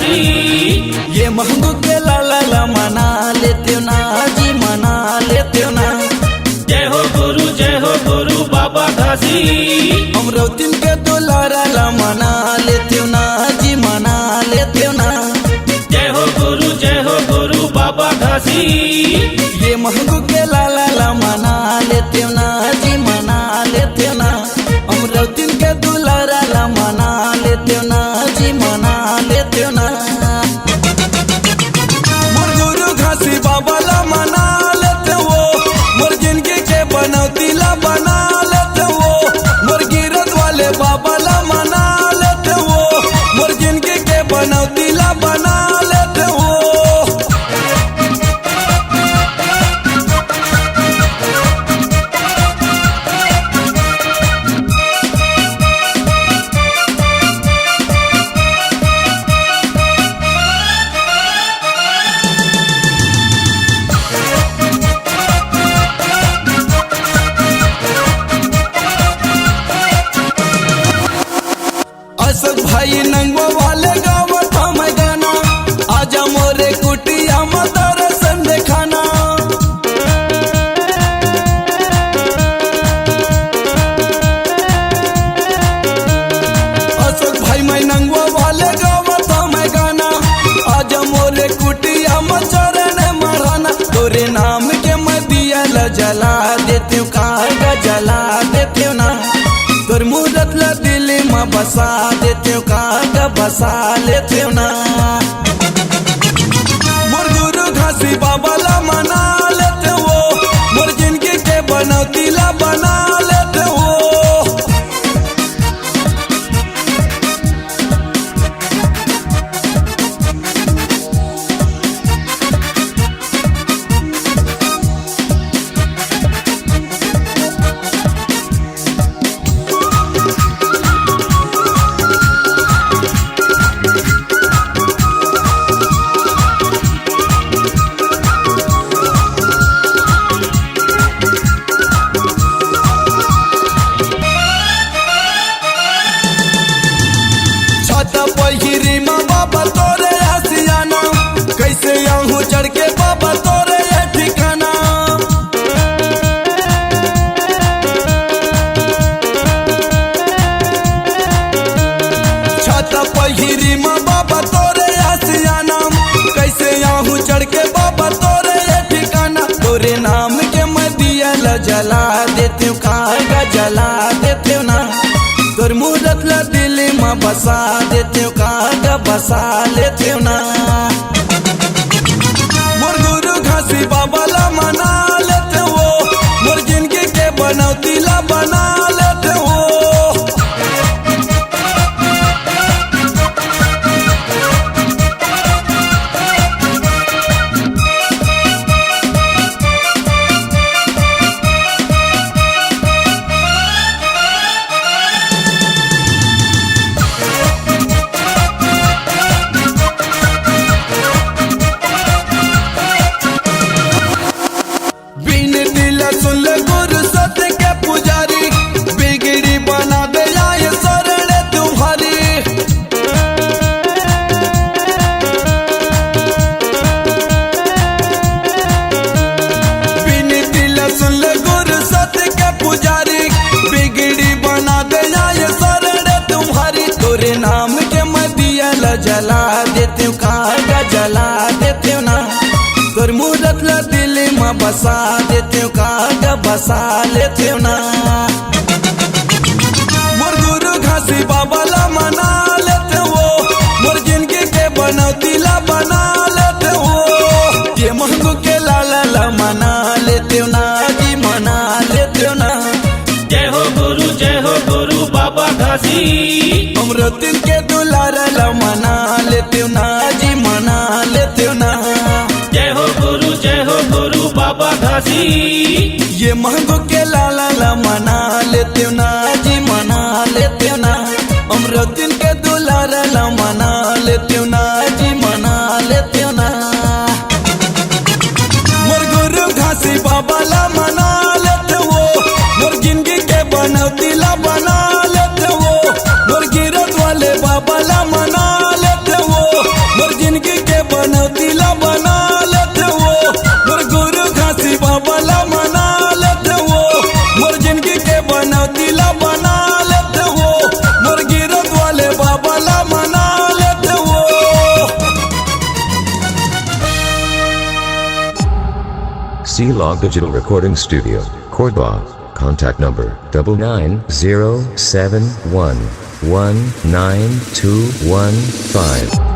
घासी। ये महंगू के लाला मना लेते हो ना जी, मना लेते हो ना। जय हो गुरु बाबा घासी। अमरावती के दुलारा ला मना लेते हो ना जी, मना लेते हो ना। जय हो गुरु बाबा घासी। ये महंगू के लाला मना लेते हो ना जी, मना लेते हो ना। अमरावती के दुलारा ला मना लेते हो ना जी, मना लेते हो ना। मोर गुरु घासी बाबा ला मना लेते हो, मोर जिंदगी के बनौती ला बना लेते हो। मोर गिरत वाले बाबा ला मना लेते हो, मोर जिंदगी के बनौती ला बना लेते हो। अशोक भाई नंगवा वाले गावत हमें गाना, आजा मोरे कुटिया में दर्शन देखाना। अशोक भाई मैं नंगवा वाले गावत हमें गाना, आजा मोरे कुटिया में चरण मढ़ाना। तोरे नाम के मैं दिया ला जला देती हूँ, कागा जला देती हूँ ना। तोर मूरत ला दिल में बसा देते हो, कागा बसा लेते हो ना। मोर गुरु घासी बाबा ला मना लेते हो, मोर जिंदगी के बनौती ला बना लेते हो। पहिरी माँ बाबा तोरे आसियाना, कैसे आहू चढ़ के बाबा तोरे ये ठिकाना। छाता पहिरी माँ बाबा तोरे आसियाना, कैसे आहू चढ़ के बाबा तोरे ये ठिकाना। तोरे नाम के मैं दिया ला जला देती हूँ, कागा जला देती हूँ ना। तोर मूरत ला दिल में बसा देते हो, कागा बसा लेते हो ना। मोर गुरु घासी बाबा ला मना लेते हो, मोर जिंदगी के बनौती ला बना लेते हो। सुन ले गुरु सत्य के पुजारी, बिगड़ी बना दे आए शरण तुम्हारी। विनती ला सुन ले गुरु सत्य के पुजारी, बिगड़ी बना दे आए शरण तुम्हारी। तोरे नाम के मैं दिया ला जला देती हूँ, कागा जला देती हूँ ना। तोर मूरत ला दिल में बसा देते हो, कागा बसा लेते हो ना। मोर गुरु घासी बाबा ला मना लेते हो, मोर जिंदगी के बनौती ला बना लेते हो। ये महंगू के लाला ला मना लेते हो ना जी, मना लेते हो ना। जय हो गुरु बाबा घासी। अमरावती के दुलारा ला मना लेते हो ना जी, मना लेते हो ना। जय हो गुरु बाबा घासी। ये महंगू के लाला ला मना लेते हो ना जी, मना लेते हो ना। अमरावती के दुलारा ला मना लेते हो ना जी, मना लेते हो ना। मोर गुरु घासी बाबा ला मना लेते हो, मोर जिंदगी के बनौती ला बना लेते हो। मोर गिरत वाले बाबा ला मना लेते हो, C-Log Digital Recording Studio, Cordoba. Contact number 99071192215.